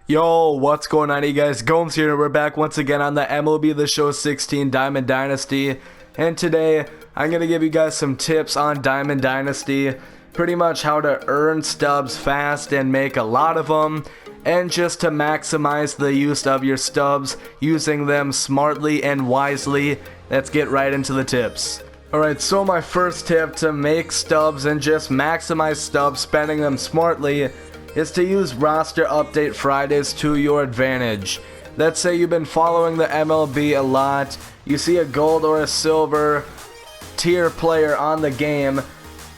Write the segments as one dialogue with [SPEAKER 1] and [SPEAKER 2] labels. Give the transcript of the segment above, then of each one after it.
[SPEAKER 1] Yo, what's going on, you guys? Gomes here. We're back once again on the MLB The Show 16 Diamond Dynasty. And today, I'm going to give you guys some tips on Diamond Dynasty. Pretty much how to earn stubs fast and make a lot of them. And just to maximize the use of your stubs, using them smartly and wisely. Let's get right into the tips. Alright, so my first tip to make stubs and just maximize stubs, spending them smartly, is to use roster update Fridays to your advantage. Let's say you've been following the MLB a lot, you see a gold or a silver tier player on the game,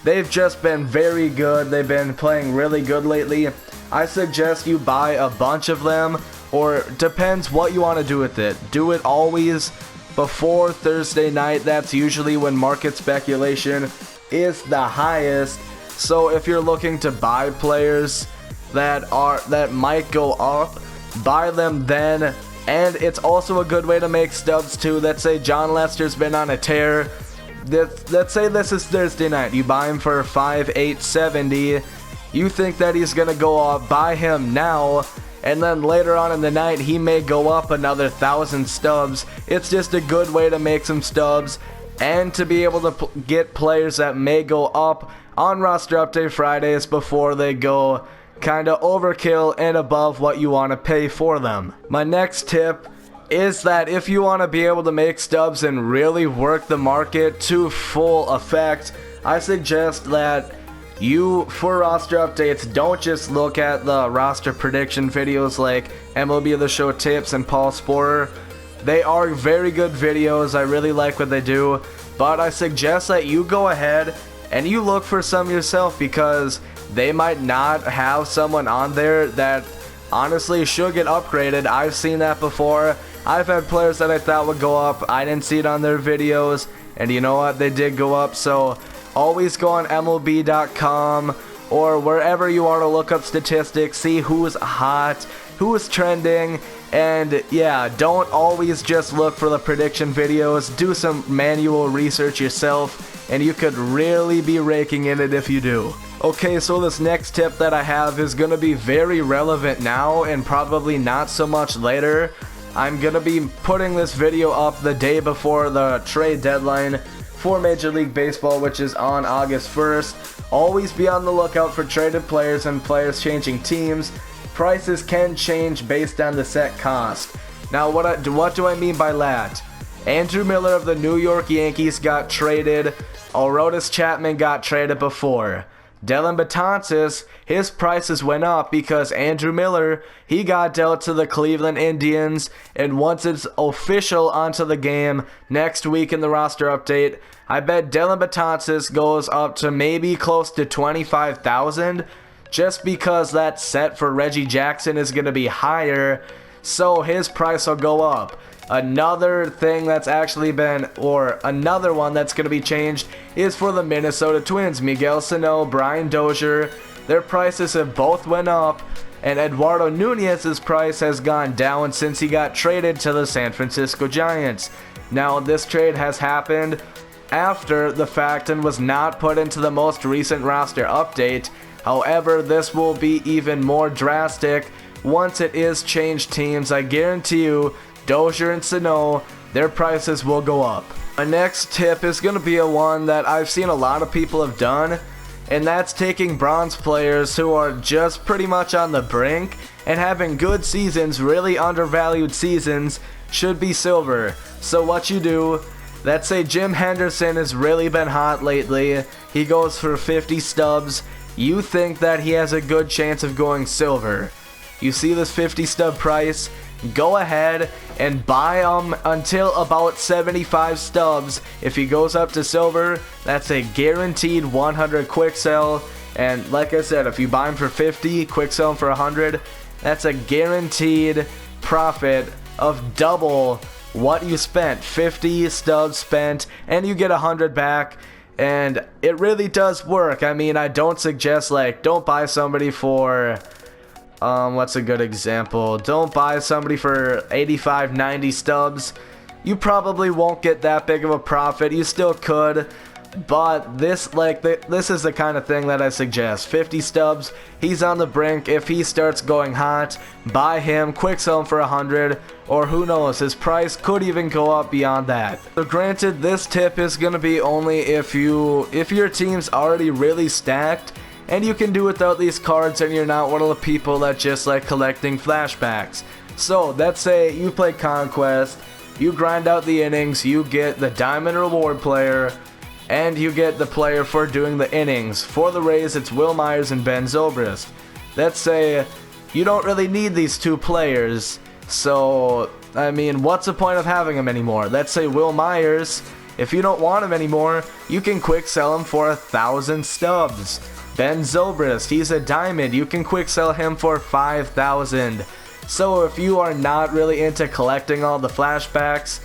[SPEAKER 1] they've just been very good, they've been playing really good lately. I suggest you buy a bunch of them, or depends what you want to do with it. Do it always before Thursday night, that's usually when market speculation is the highest. So if you're looking to buy players that might go up, buy them then. And it's also a good way to make stubs too. Let's say John Lester's been on a tear. Let's say this is Thursday night, you buy him for 5,870. You think that he's gonna go up, buy him now, and then later on in the night he may go up another 1,000 stubs. It's just a good way to make some stubs and to be able to get players that may go up on roster update Fridays before they go kinda overkill and above what you want to pay for them. My next tip is that if you want to be able to make stubs and really work the market to full effect, I suggest that you, for roster updates, don't just look at the roster prediction videos like MLB The Show Tips and Paul Sporer. They are very good videos, I really like what they do, but I suggest that you go ahead and you look for some yourself, because they might not have someone on there that honestly should get upgraded. I've seen that before. I've had players that I thought would go up, I didn't see it on their videos, and you know what, they did go up. So always go on MLB.com or wherever you want to look up statistics, see who's hot, who's trending, and yeah, don't always just look for the prediction videos. Do some manual research yourself, and you could really be raking in it if you do. Okay, so this next tip that I have is going to be very relevant now and probably not so much later. I'm going to be putting this video up the day before the trade deadline for Major League Baseball, which is on August 1st. Always be on the lookout for traded players and players changing teams. Prices can change based on the set cost. Now, what do I mean by that? Andrew Miller of the New York Yankees got traded. Aroldis Chapman got traded before. Dellin Betances, his prices went up because Andrew Miller, he got dealt to the Cleveland Indians, and once it's official onto the game next week in the roster update, I bet Dellin Betances goes up to maybe close to 25,000, just because that set for Reggie Jackson is going to be higher, so his price will go up. Another thing that's actually been, or another one that's going to be changed, is for the Minnesota Twins. Miguel Sano, Brian Dozier, their prices have both went up, and Eduardo Nunez's price has gone down since he got traded to the San Francisco Giants. Now, this trade has happened after the fact and was not put into the most recent roster update. However, this will be even more drastic once it is changed teams. I guarantee you, Dozier and Sano, their prices will go up. My next tip is going to be a one that I've seen a lot of people have done, and that's taking bronze players who are just pretty much on the brink and having good seasons, really undervalued seasons, should be silver. So what you do, let's say Jim Henderson has really been hot lately, he goes for 50 stubs, you think that he has a good chance of going silver. You see this 50 stub price, go ahead and buy them until about 75 stubs. If he goes up to silver, that's a guaranteed 100 quick sell. And like I said, if you buy him for 50, quick sell him for 100, that's a guaranteed profit of double what you spent. 50 stubs spent, and you get 100 back. And it really does work. I mean, I don't suggest, like, don't buy somebody for what's a good example? Don't buy somebody for 85, 90 stubs. You probably won't get that big of a profit. You still could, But this is the kind of thing that I suggest. 50 stubs, he's on the brink. If he starts going hot, buy him, quick sell him for 100, or who knows, his price could even go up beyond that. So granted, this tip is gonna be only if your team's already really stacked and you can do without these cards and you're not one of the people that just like collecting flashbacks. So let's say you play Conquest, you grind out the innings, you get the Diamond Reward player, and you get the player for doing the innings. For the Rays, it's Will Myers and Ben Zobrist. Let's say you don't really need these two players, so I mean, what's the point of having them anymore? Let's say Will Myers, if you don't want him anymore, you can quick sell him for 1,000 stubs. Ben Zobrist, he's a diamond, you can quick sell him for 5,000. So if you are not really into collecting all the flashbacks,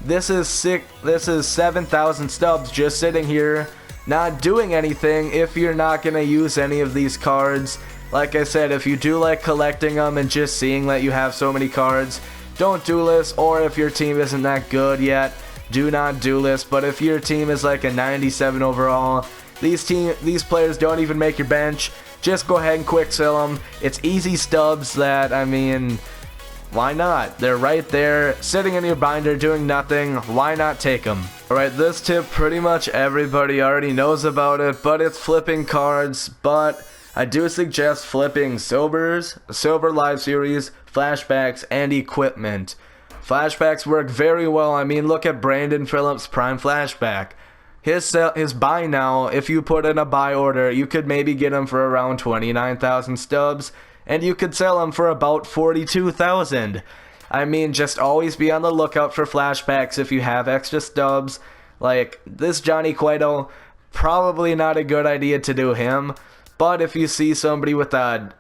[SPEAKER 1] this is 7,000 stubs just sitting here, not doing anything if you're not going to use any of these cards. Like I said, if you do like collecting them and just seeing that you have so many cards, don't do this. Or if your team isn't that good yet, do not do this. But if your team is like a 97 overall, these players don't even make your bench. Just go ahead and quick sell them. It's easy stubs that, I mean, why not? They're right there, sitting in your binder, doing nothing. Why not take them? Alright, this tip, pretty much everybody already knows about it, but it's flipping cards. But I do suggest flipping Silvers, Silver Live Series, Flashbacks, and Equipment. Flashbacks work very well. I mean, look at Brandon Phillips' Prime Flashback. His buy now, if you put in a buy order, you could maybe get him for around 29,000 stubs. And you could sell them for about 42,000. I mean, just always be on the lookout for flashbacks if you have extra stubs. Like this Johnny Cueto, probably not a good idea to do him. But if you see somebody with a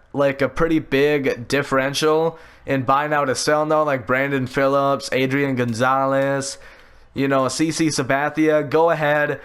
[SPEAKER 1] pretty big differential in buy now to sell now, like Brandon Phillips, Adrian Gonzalez, you know, CC Sabathia, go ahead,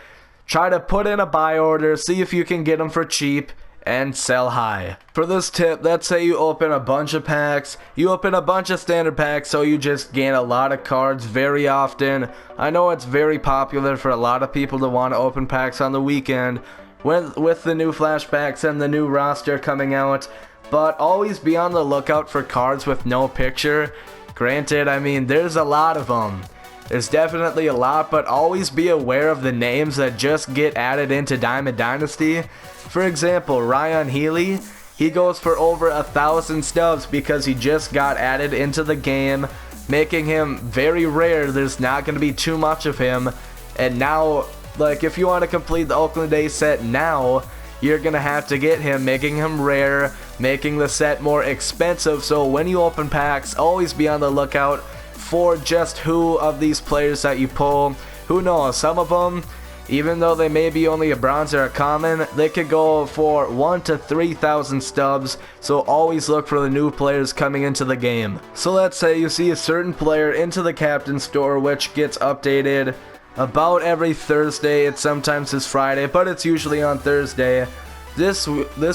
[SPEAKER 1] try to put in a buy order, see if you can get them for cheap, and sell high. For this tip, let's say you open a bunch of packs, you open a bunch of standard packs, so you just gain a lot of cards very often. I know it's very popular for a lot of people to want to open packs on the weekend with the new flashbacks and the new roster coming out, but always be on the lookout for cards with no picture. Granted, I mean, there's a lot of them. There's definitely a lot, but always be aware of the names that just get added into Diamond Dynasty. For example, Ryan Healy, he goes for over 1,000 stubs because he just got added into the game, making him very rare. There's not going to be too much of him. And now, like, if you want to complete the Oakland A's set now, you're going to have to get him, making him rare, making the set more expensive. So when you open packs, always be on the lookout for just who of these players that you pull. Who knows, some of them, even though they may be only a bronze or a common, they could go for 1,000 to 3,000 stubs, so always look for the new players coming into the game. So let's say you see a certain player into the captain store, which gets updated about every Thursday. It sometimes is Friday, but it's usually on Thursday. This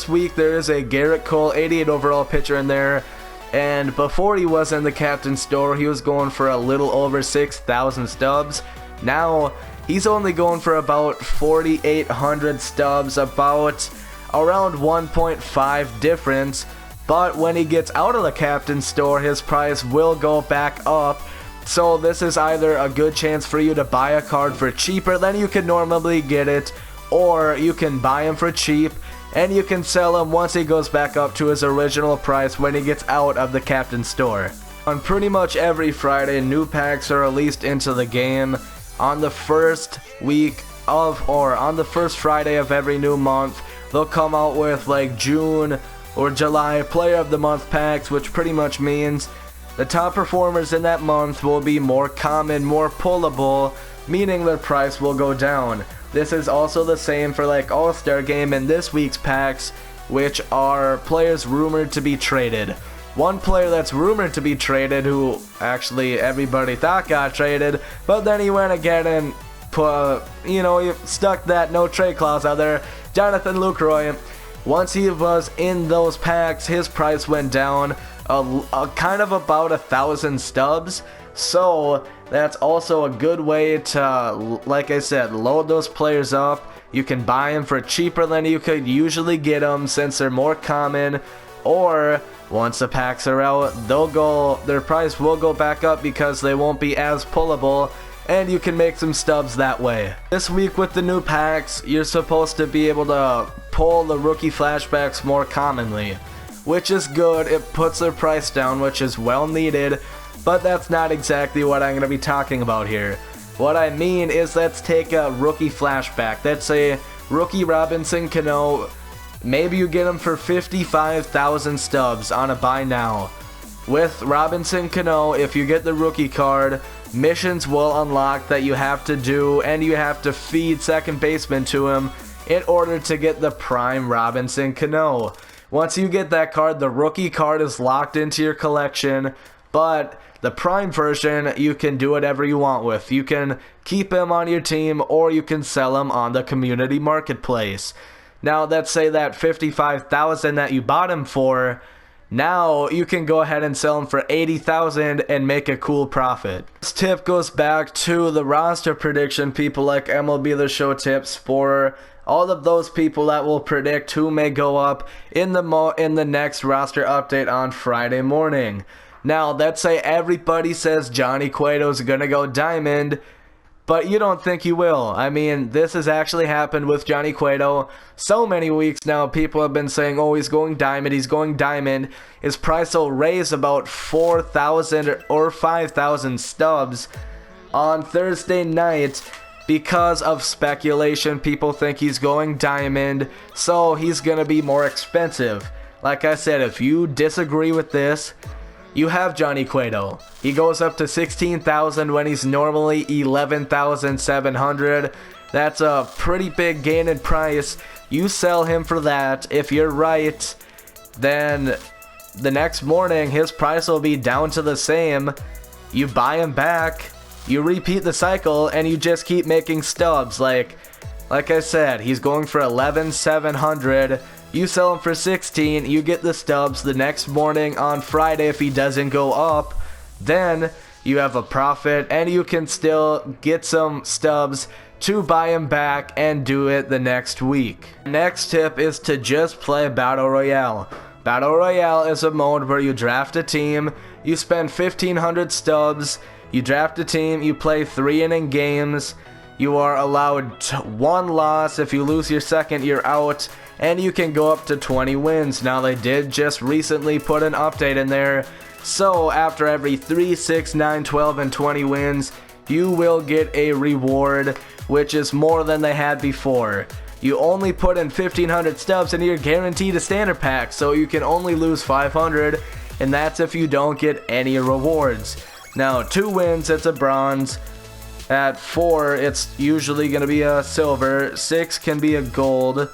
[SPEAKER 1] week there is a Garrett Cole 88 overall pitcher in there, and before he was in the captain store, he was going for a little over 6,000 stubs. Now he's only going for about 4,800 stubs, about around 1.5 difference. But when he gets out of the captain store, his price will go back up. So this is either a good chance for you to buy a card for cheaper than you could normally get it, or you can buy him for cheap and you can sell him once he goes back up to his original price when he gets out of the captain store. On pretty much every Friday, new packs are released into the game. On the first week of, or on the first Friday of every new month, they'll come out with like June or July Player of the Month packs, which pretty much means the top performers in that month will be more common, more pullable, meaning their price will go down. This is also the same for like All-Star Game and this week's packs, which are players rumored to be traded. One player that's rumored to be traded, who actually everybody thought got traded, but then he went again and put, he stuck that no trade clause out there, Jonathan Lucroy. Once he was in those packs, his price went down a kind of about 1,000 stubs. So that's also a good way to, like I said, load those players up. You can buy them for cheaper than you could usually get them since they're more common, or once the packs are out, their price will go back up because they won't be as pullable, and you can make some stubs that way. This week with the new packs, you're supposed to be able to pull the rookie flashbacks more commonly, which is good. It puts their price down, which is well needed, but that's not exactly what I'm going to be talking about here. What I mean is, let's take a rookie flashback. Let's say rookie Robinson Cano. Maybe you get him for 55,000 stubs on a buy now. With Robinson Cano, if you get the rookie card, missions will unlock that you have to do, and you have to feed second baseman to him in order to get the prime Robinson Cano. Once you get that card, the rookie card is locked into your collection, but the prime version, you can do whatever you want with. You can keep him on your team, or you can sell him on the community marketplace. Now, let's say that 55,000 that you bought him for, now you can go ahead and sell him for 80,000 and make a cool profit. This tip goes back to the roster prediction people like MLB The Show tips for all of those people that will predict who may go up in the next roster update on Friday morning. Now, let's say everybody says Johnny Cueto's gonna go diamond, but you don't think he will. I mean, this has actually happened with Johnny Cueto. So many weeks now, people have been saying, oh, he's going diamond, he's going diamond. His price will raise about 4,000 or 5,000 stubs on Thursday night because of speculation. People think he's going diamond, so he's gonna be more expensive. Like I said, if you disagree with this, you have Johnny Cueto. He goes up to 16,000 when he's normally 11,700. That's a pretty big gain in price. You sell him for that. If you're right, then the next morning his price will be down to the same. You buy him back, you repeat the cycle, and you just keep making stubs. Like I said, he's going for 11,700. You sell him for 16, you get the stubs. The next morning on Friday, if he doesn't go up, then you have a profit, and you can still get some stubs to buy him back and do it the next week. Next tip is to just play Battle Royale. Battle Royale is a mode where you draft a team, you spend 1,500 stubs, you draft a team, you play 3 inning games, you are allowed 1 loss. If you lose your second, you're out, and you can go up to 20 wins. Now, they did just recently put an update in there, so after every 3, 6, 9, 12, and 20 wins, you will get a reward, which is more than they had before. You only put in 1,500 stubs and you're guaranteed a standard pack, so you can only lose 500, and that's if you don't get any rewards. Now, 2 wins, it's a bronze. At 4, it's usually going to be a silver. 6 can be a gold.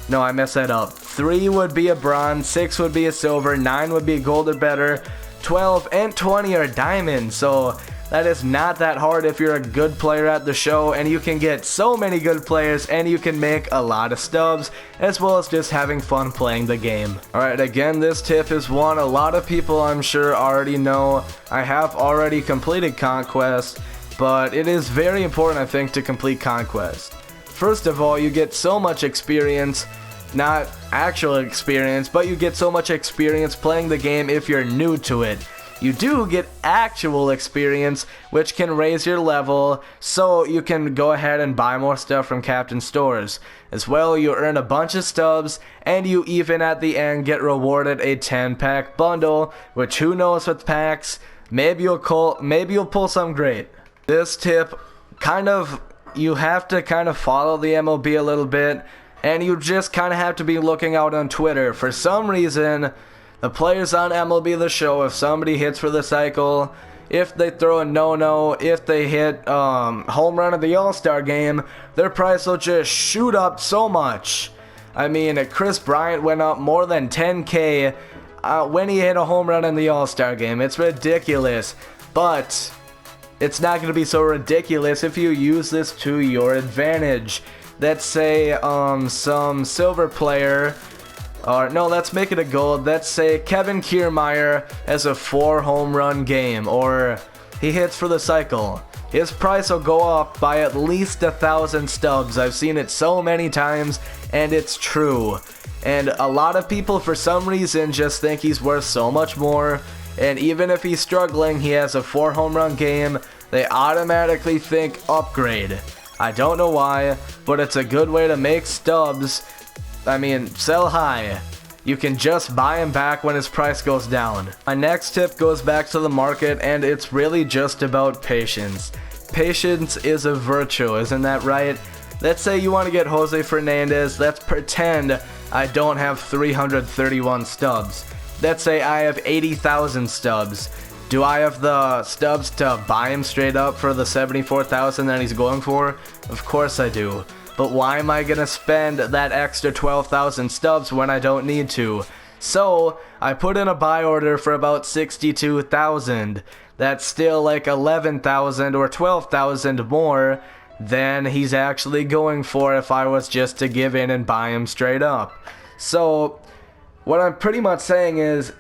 [SPEAKER 1] No, I messed that up. 3 would be a bronze, 6 would be a silver, 9 would be a gold or better, 12 and 20 are diamonds. So that is not that hard if you're a good player at the show, and you can get so many good players, and you can make a lot of stubs, as well as just having fun playing the game. Alright, again, this tip is one a lot of people I'm sure already know. I have already completed Conquest, but it is very important, I think, to complete Conquest. First of all, you get so much experience, not actual experience, but you get so much experience playing the game if you're new to it. You do get actual experience, which can raise your level, so you can go ahead and buy more stuff from Captain Stores. As well, you earn a bunch of stubs, and you even at the end get rewarded a 10-pack bundle, which who knows with packs, maybe you'll pull some great. This tip, you have to kind of follow the MLB a little bit, and you just kind of have to be looking out on Twitter. For some reason, the players on MLB The Show, if somebody hits for the cycle, if they throw a no-no, if they hit home run of the All-Star game, their price will just shoot up so much. I mean, Chris Bryant went up more than 10K when he hit a home run in the All-Star game. It's ridiculous, but it's not going to be so ridiculous if you use this to your advantage. Let's say some silver player, or no, let's make it a gold. Let's say Kevin Kiermaier has a 4 home run game, or he hits for the cycle, his price will go up by at least 1,000 stubs. I've seen it so many times, and it's true. And a lot of people, for some reason, just think he's worth so much more. And even if he's struggling, he has a 4 home run game, they automatically think upgrade. I don't know why, but it's a good way to make stubs. I mean, sell high. You can just buy him back when his price goes down. My next tip goes back to the market, and it's really just about patience. Patience is a virtue, isn't that right? Let's say you want to get Jose Fernandez. Let's pretend I don't have 331 stubs. Let's say I have 80,000 stubs. Do I have the stubs to buy him straight up for the 74,000 that he's going for? Of course I do. But why am I gonna spend that extra 12,000 stubs when I don't need to? So I put in a buy order for about 62,000. That's still like 11,000 or 12,000 more than he's actually going for if I was just to give in and buy him straight up. So what I'm pretty much saying is,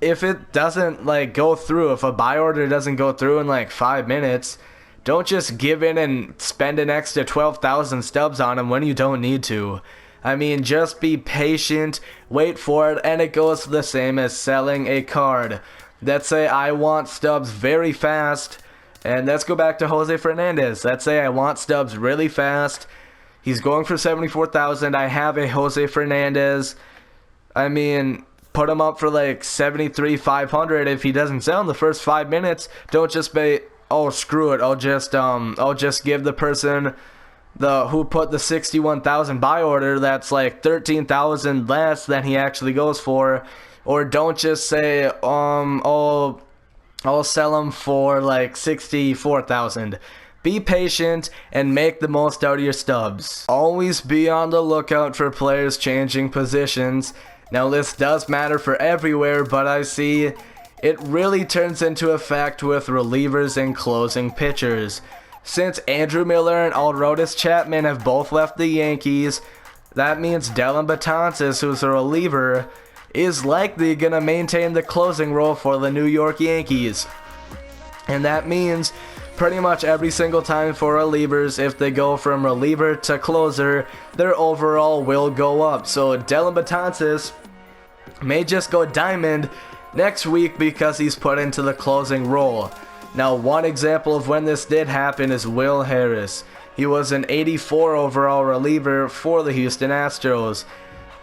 [SPEAKER 1] if it doesn't like go through, if a buy order doesn't go through in like 5 minutes, don't just give in and spend an extra 12,000 stubs on him when you don't need to. I mean, just be patient, wait for it, and it goes the same as selling a card. Let's say I want stubs very fast, and let's go back to Jose Fernandez. Let's say I want stubs really fast. He's going for 74,000. I have a Jose Fernandez. I mean, put him up for like 73,500. If he doesn't sell in the first 5 minutes, don't just be, oh screw it, I'll just give the person who put the 61,000 buy order that's like 13,000 less than he actually goes for. Or don't just say I'll sell him for like 64,000. Be patient and make the most out of your stubs. Always be on the lookout for players changing positions. Now this does matter for everywhere, but I see it really turns into effect with relievers and closing pitchers. Since Andrew Miller and Aroldis Chapman have both left the Yankees, that means Dellin Betances, who's a reliever, is likely going to maintain the closing role for the New York Yankees. And that means pretty much every single time for relievers, if they go from reliever to closer, their overall will go up. So Dellin Betances may just go diamond next week because he's put into the closing role. Now, one example of when this did happen is Will Harris. He was an 84 overall reliever for the Houston Astros.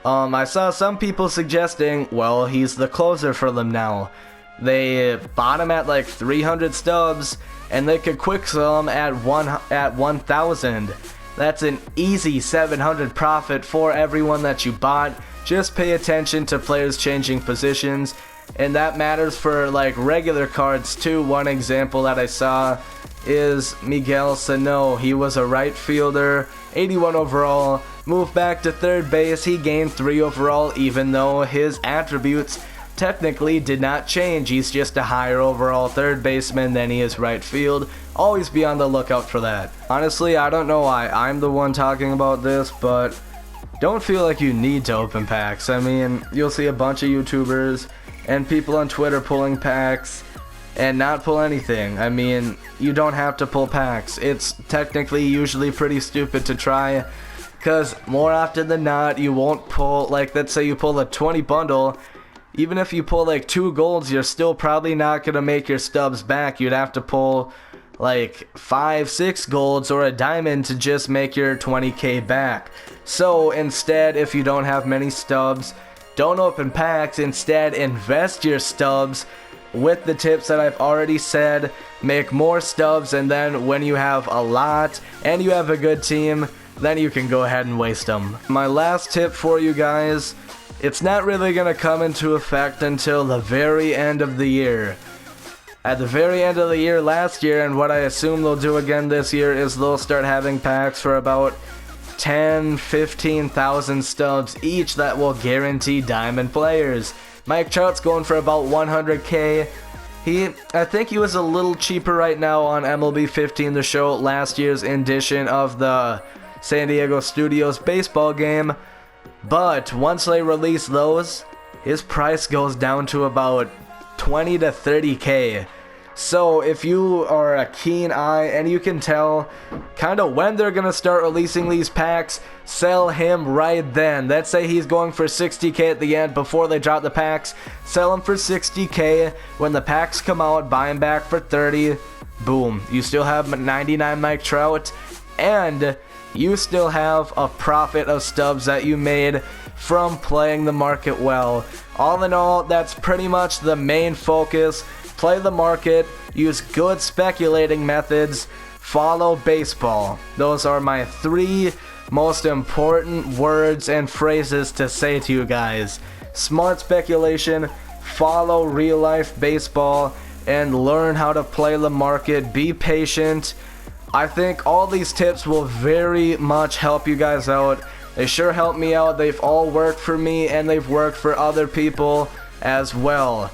[SPEAKER 1] I saw some people suggesting, well, he's the closer for them now. They bought him at like 300 stubs, and they could quick sell him at 1,000. That's an easy 700 profit for everyone that you bought. Just pay attention to players changing positions, and that matters for like regular cards too. One example that I saw is Miguel Sano. He was a right fielder, 81 overall, moved back to third base. He gained 3 overall even though his attributes technically did not change. He's just a higher overall third baseman than he is right field. Always be on the lookout for that. Honestly, I don't know why I'm the one talking about this, but don't feel like you need to open packs. I mean, you'll see a bunch of YouTubers and people on Twitter pulling packs and not pull anything. I mean, you don't have to pull packs. It's technically usually pretty stupid to try, because more often than not, you won't pull, like let's say you pull a 20 bundle, even if you pull like 2 golds, you're still probably not going to make your stubs back. You'd have to pull like 5-6 golds or a diamond to just make your 20k back. So instead, if you don't have many stubs, don't open packs. Instead, invest your stubs with the tips that I've already said. Make more stubs, and then when you have a lot and you have a good team, then you can go ahead and waste them. My last tip for you guys, it's not really going to come into effect until the very end of the year. At the very end of the year last year, and what I assume they'll do again this year, is they'll start having packs for about 10-15,000 stubs each that will guarantee diamond players. Mike Trout's going for about 100k. I think he was a little cheaper right now on MLB 15 to show last year's edition of the San Diego Studios baseball game. But once they release those, his price goes down to about 20 to 30k. So if you are a keen eye and you can tell kind of when they're gonna start releasing these packs, sell him right then. Let's say he's going for 60k at the end before they drop the packs. Sell him for 60k. When the packs come out, buy him back for 30. Boom. You still have 99 Mike Trout, and you still have a profit of stubs that you made from playing the market well. All in all, that's pretty much the main focus. Play the market, use good speculating methods, follow baseball. Those are my 3 most important words and phrases to say to you guys. Smart speculation, follow real life baseball, and learn how to play the market. Be patient. I think all these tips will very much help you guys out. They sure help me out. They've all worked for me, and they've worked for other people as well.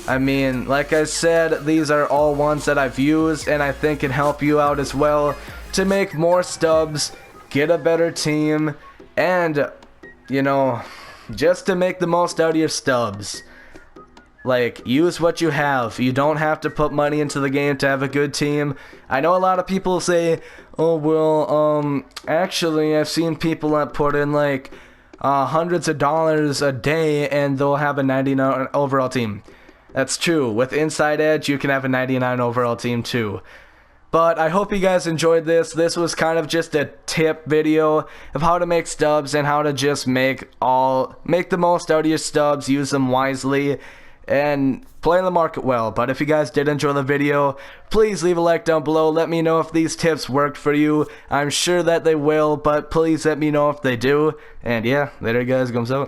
[SPEAKER 1] I mean, like I said, these are all ones that I've used, and I think can help you out as well to make more stubs, get a better team, and, you know, just to make the most out of your stubs. Like, use what you have. You don't have to put money into the game to have a good team. I know a lot of people say, oh, well, actually, I've seen people that put in, like, hundreds of dollars a day, and they'll have a 99 overall team. That's true. With Inside Edge, you can have a 99 overall team too. But I hope you guys enjoyed this. This was kind of just a tip video of how to make stubs and how to just make the most out of your stubs, use them wisely, and play in the market well. But if you guys did enjoy the video, please leave a like down below. Let me know if these tips worked for you. I'm sure that they will, but please let me know if they do. And yeah, later guys, Gomes out.